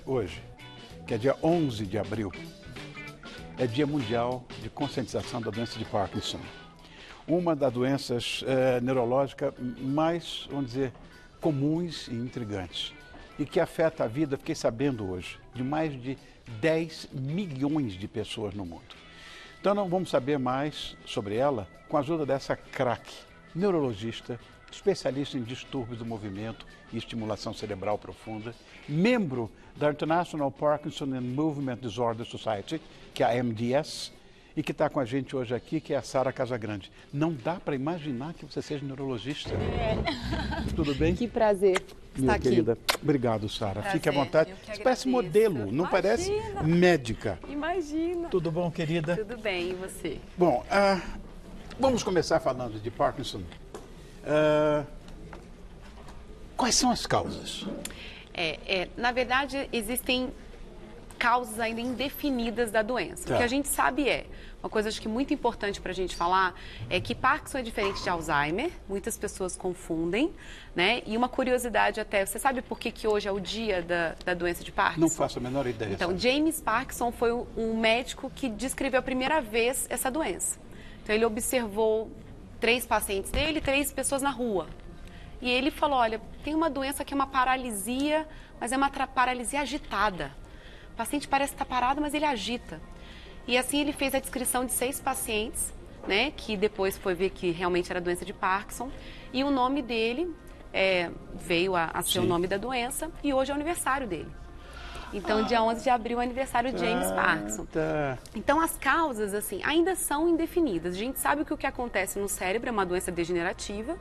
Hoje, que é dia 11 de abril, é Dia Mundial de Conscientização da Doença de Parkinson. Uma das doenças neurológicas mais, vamos dizer, comuns e intrigantes. E que afeta a vida, fiquei sabendo hoje, de mais de 10 milhões de pessoas no mundo. Então nós vamos saber mais sobre ela com a ajuda dessa craque, neurologista, especialista em distúrbios do movimento e estimulação cerebral profunda, membro da International Parkinson and Movement Disorder Society, que é a MDS, e que está com a gente hoje aqui, que é a Sara Casagrande. Não dá para imaginar que você seja neurologista. Tudo bem? Que prazer estar aqui. Querida, obrigado, Sara. Fique à vontade. Você parece modelo, não parece médica. Imagina. Tudo bom, querida? Tudo bem, e você? Bom, vamos começar falando de Parkinson. Quais são as causas? Na verdade, existem causas ainda indefinidas da doença. Tá. O que a gente sabe uma coisa acho que muito importante para a gente falar é que Parkinson é diferente de Alzheimer, muitas pessoas confundem, né? E uma curiosidade até, você sabe por que hoje é o dia da doença de Parkinson? Não faço a menor ideia. Então, sabe? James Parkinson foi um médico que descreveu a primeira vez essa doença. Então, ele observou 3 pacientes dele, 3 pessoas na rua. E ele falou, olha, tem uma doença que é uma paralisia, mas é uma paralisia agitada. O paciente parece estar parado, mas ele agita. E assim ele fez a descrição de 6 pacientes, né, que depois foi ver que realmente era doença de Parkinson. E o nome dele veio a ser o nome da doença e hoje é o aniversário dele. Então, dia 11 de abril é o aniversário de James Parkinson. Tá. Então, as causas, assim, ainda são indefinidas. A gente sabe que o que acontece no cérebro é uma doença degenerativa.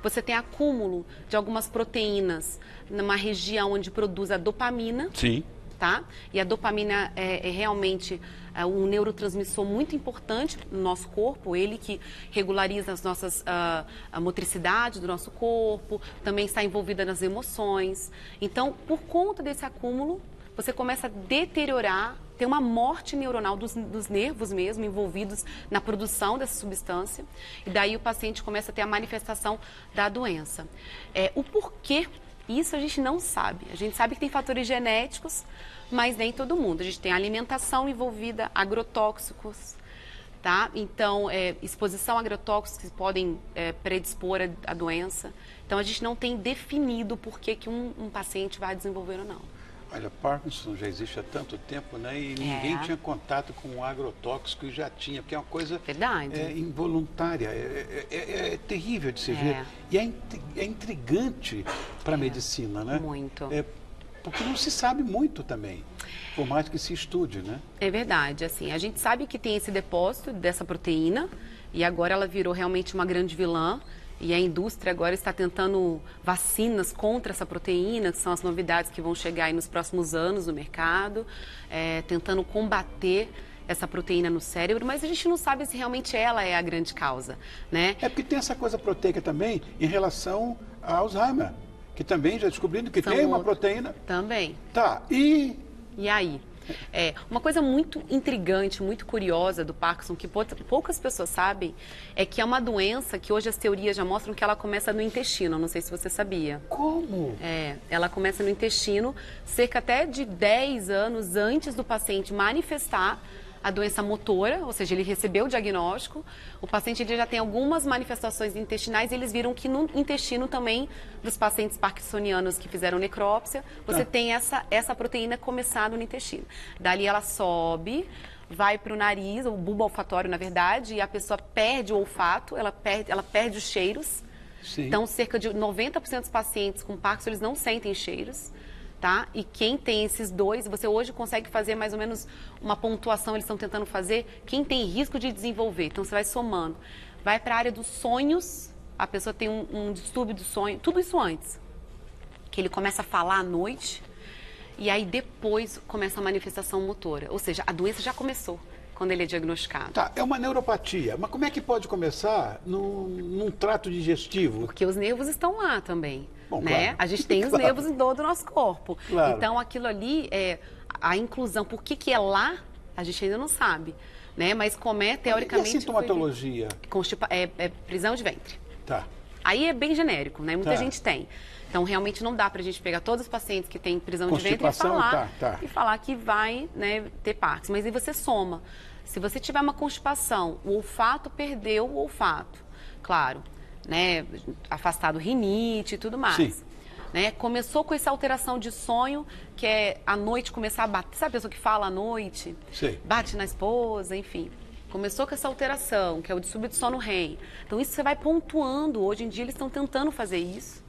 Você tem acúmulo de algumas proteínas numa região onde produz a dopamina. Sim. Tá? E a dopamina é realmente um neurotransmissor muito importante no nosso corpo, ele que regulariza as nossas a motricidade do nosso corpo, também está envolvida nas emoções. Então, por conta desse acúmulo, você começa a deteriorar, tem uma morte neuronal dos nervos mesmo envolvidos na produção dessa substância, e daí o paciente começa a ter a manifestação da doença. O porquê, isso a gente não sabe. A gente sabe que tem fatores genéticos, mas nem todo mundo. A gente tem alimentação envolvida, agrotóxicos, tá? Então, exposição a agrotóxicos que podem predispor a doença. Então, a gente não tem definido por que um paciente vai desenvolver ou não. Olha, Parkinson já existe há tanto tempo, né? E ninguém tinha contato com o agrotóxico e já tinha, porque é uma coisa involuntária, é terrível de se ver. E é intrigante para a medicina, né? Muito. Porque não se sabe muito também, por mais que se estude, né? É verdade, assim, a gente sabe que tem esse depósito dessa proteína e agora ela virou realmente uma grande vilã. E a indústria agora está tentando vacinas contra essa proteína, que são as novidades que vão chegar aí nos próximos anos no mercado, tentando combater essa proteína no cérebro, mas a gente não sabe se realmente ela é a grande causa, né? É porque tem essa coisa proteica também em relação a Alzheimer, que também já descobrindo que tem uma proteína. Também. Tá, E aí? Uma coisa muito intrigante, muito curiosa do Parkinson, que poucas pessoas sabem, é que é uma doença que hoje as teorias já mostram que ela começa no intestino, não sei se você sabia. Como? Ela começa no intestino, cerca até de 10 anos antes do paciente manifestar a doença motora, ou seja, ele recebeu o diagnóstico, o paciente ele já tem algumas manifestações intestinais e eles viram que no intestino também dos pacientes parkinsonianos que fizeram necrópsia, você tem essa proteína começada no intestino. Dali ela sobe, vai para o nariz, o bulbo olfatório na verdade, e a pessoa perde o olfato, ela perde os cheiros. Sim. Então, cerca de 90% dos pacientes com Parkinson, eles não sentem cheiros. Tá? E quem tem esses dois, você hoje consegue fazer mais ou menos uma pontuação, eles estão tentando fazer, quem tem risco de desenvolver. Então, você vai somando. Vai para a área dos sonhos, a pessoa tem um distúrbio do sonho, tudo isso antes. Que ele começa a falar à noite, e aí depois começa a manifestação motora. Ou seja, a doença já começou quando ele é diagnosticado. Tá, é uma neuropatia, mas como é que pode começar num trato digestivo? Porque os nervos estão lá também. Bom, né? claro. A gente tem os nervos em todo o nosso corpo. Claro. Então, aquilo ali, a inclusão, por que é lá, a gente ainda não sabe. Né? Mas como teoricamente... E a sintomatologia? Prisão de ventre. Tá. Aí é bem genérico, né? Muita Tá. gente tem. Então, realmente não dá para a gente pegar todos os pacientes que têm prisão de ventre e falar que vai, né, ter Parkinson. Mas aí você soma. Se você tiver uma constipação, o olfato perdeu o olfato, claro, né, afastado rinite e tudo mais. Sim. Né, começou com essa alteração de sonho, que é à noite começar a bater. Sabe a pessoa que fala à noite? Sim. Bate na esposa, enfim. Começou com essa alteração, que é o distúrbio de sono REM. Então, isso você vai pontuando. Hoje em dia, eles estão tentando fazer isso.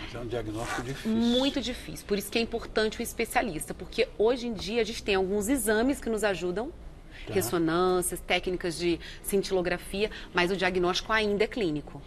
Mas é um diagnóstico difícil. Muito difícil. Por isso que é importante o especialista. Porque hoje em dia, a gente tem alguns exames que nos ajudam. Tá. Ressonâncias, técnicas de cintilografia, mas o diagnóstico ainda é clínico.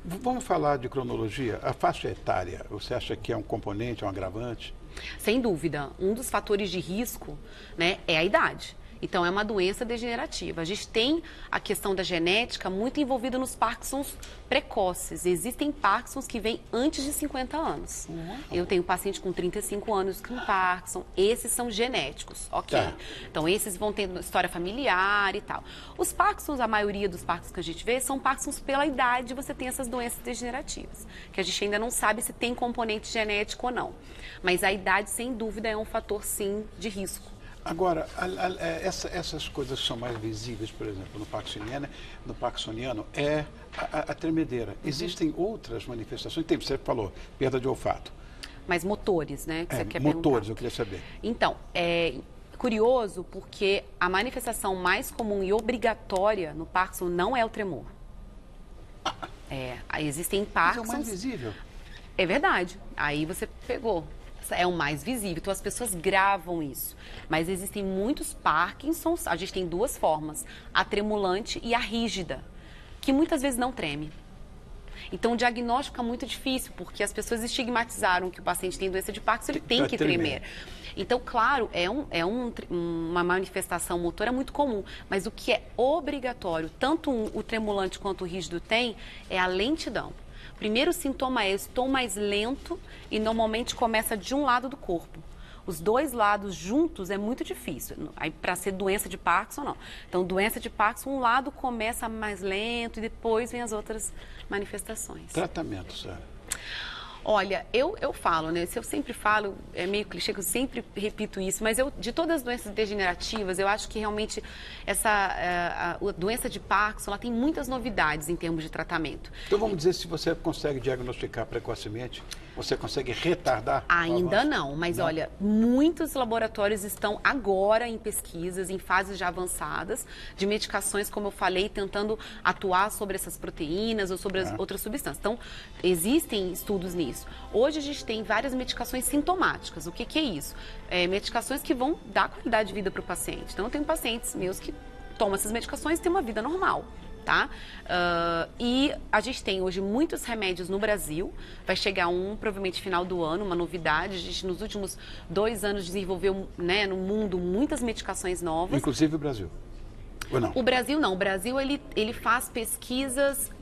Vamos falar de cronologia. A faixa etária, você acha que é um componente, é um agravante? Sem dúvida, um dos fatores de risco, né, é a idade. Então, é uma doença degenerativa. A gente tem a questão da genética muito envolvida nos Parkinsons precoces. Existem Parkinsons que vêm antes de 50 anos. Eu tenho paciente com 35 anos com Parkinson. Esses são genéticos, ok? Tá. Então, esses vão ter história familiar e tal. Os Parkinsons, a maioria dos Parkinsons que a gente vê, são Parkinsons pela idade. Você tem essas doenças degenerativas, que a gente ainda não sabe se tem componente genético ou não. Mas a idade, sem dúvida, é um fator, sim, de risco. Agora, essas coisas são mais visíveis, por exemplo, no parkinsoniano é a tremedeira. Existem outras manifestações? Tem, você falou, perda de olfato. Mas motores, né? Que você quer motores, perguntar. eu queria saber. Então, é curioso porque a manifestação mais comum e obrigatória no Parkinson não é o tremor. Existem Parkinsons... Mas é o mais visível. É verdade. Aí você pegou. É o mais visível, então as pessoas gravam isso. Mas existem muitos Parkinsons, a gente tem duas formas, a tremulante e a rígida, que muitas vezes não treme. Então o diagnóstico é muito difícil, porque as pessoas estigmatizaram que o paciente tem doença de Parkinson, ele tem que tremer. Então, claro, uma manifestação motora muito comum, mas o que é obrigatório, tanto o tremulante quanto o rígido tem, é a lentidão. Primeiro sintoma é: eu estou mais lento e normalmente começa de um lado do corpo. Os dois lados juntos é muito difícil. Aí, para ser doença de Parkinson, não. Então, doença de Parkinson, um lado começa mais lento e depois vem as outras manifestações. Tratamento, Sara. Olha, eu falo, né? Se eu sempre falo, é meio clichê que eu sempre repito isso, mas de todas as doenças degenerativas, eu acho que realmente a doença de Parkinson, ela tem muitas novidades em termos de tratamento. Então vamos dizer, se você consegue diagnosticar precocemente, você consegue retardar? Ainda não, mas não. Olha, muitos laboratórios estão agora em pesquisas, em fases já avançadas, de medicações, como eu falei, tentando atuar sobre essas proteínas ou sobre as outras substâncias. Então, existem estudos nisso. Hoje a gente tem várias medicações sintomáticas. O que é isso? Medicações que vão dar qualidade de vida para o paciente. Então, eu tenho pacientes meus que tomam essas medicações e têm uma vida normal. Tá? E a gente tem hoje muitos remédios no Brasil, vai chegar provavelmente final do ano, uma novidade. A gente nos últimos 2 anos desenvolveu, né, no mundo muitas medicações novas. Inclusive o Brasil. Ou não? O Brasil não. O Brasil ele faz pesquisas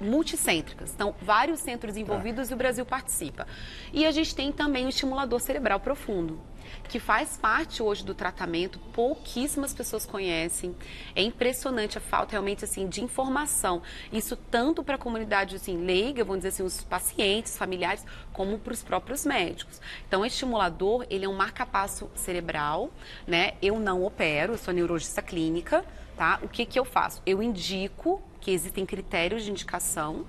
multicêntricas. Então, vários centros envolvidos e o Brasil participa. E a gente tem também o estimulador cerebral profundo, que faz parte hoje do tratamento, pouquíssimas pessoas conhecem. É impressionante a falta realmente assim de informação. Isso tanto para a comunidade assim leiga, vamos dizer assim, os pacientes, familiares, como para os próprios médicos. Então, o estimulador, ele é um marcapasso cerebral, né? Eu não opero, eu sou neurologista clínica, tá? O que eu faço? Eu indico que existem critérios de indicação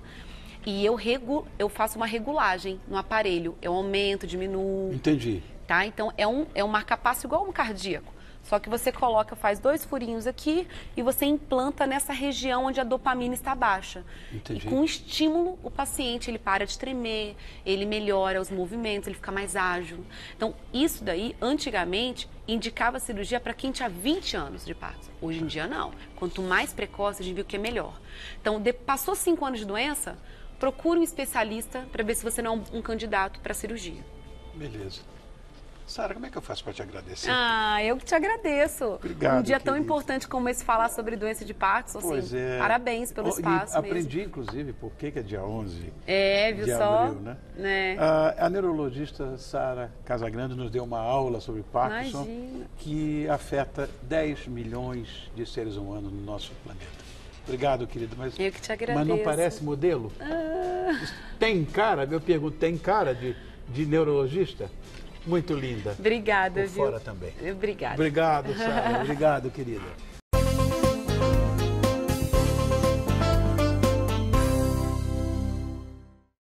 e eu faço uma regulagem no aparelho. Eu aumento, diminuo. Entendi. Tá? Então, é um marcapasso igual um cardíaco. Só que você faz 2 furinhos aqui e você implanta nessa região onde a dopamina está baixa. Entendi. E com estímulo, o paciente ele para de tremer, ele melhora os movimentos, ele fica mais ágil. Então, isso daí, antigamente, indicava cirurgia para quem tinha 20 anos de Parkinson. Hoje em dia, não. Quanto mais precoce, a gente viu que é melhor. Então, passou 5 anos de doença, procure um especialista para ver se você não é um candidato para cirurgia. Beleza. Sara, como é que eu faço para te agradecer? Eu que te agradeço. Obrigado, um dia tão querido. importante como esse, falar sobre doença de Parkinson. Pois assim, é. Parabéns pelo espaço. Aprendi, inclusive, por que é dia 11 viu de só? abril, né? A neurologista Sara Casagrande nos deu uma aula sobre Parkinson. Imagina. Que afeta 10 milhões de seres humanos no nosso planeta. Obrigado, querida. Mas, eu que te agradeço. Mas não parece modelo? Tem cara, eu pergunto, tem cara de neurologista? Muito linda. Obrigada, Por viu? fora também. Obrigada. Obrigado, Sara. Obrigado, querida.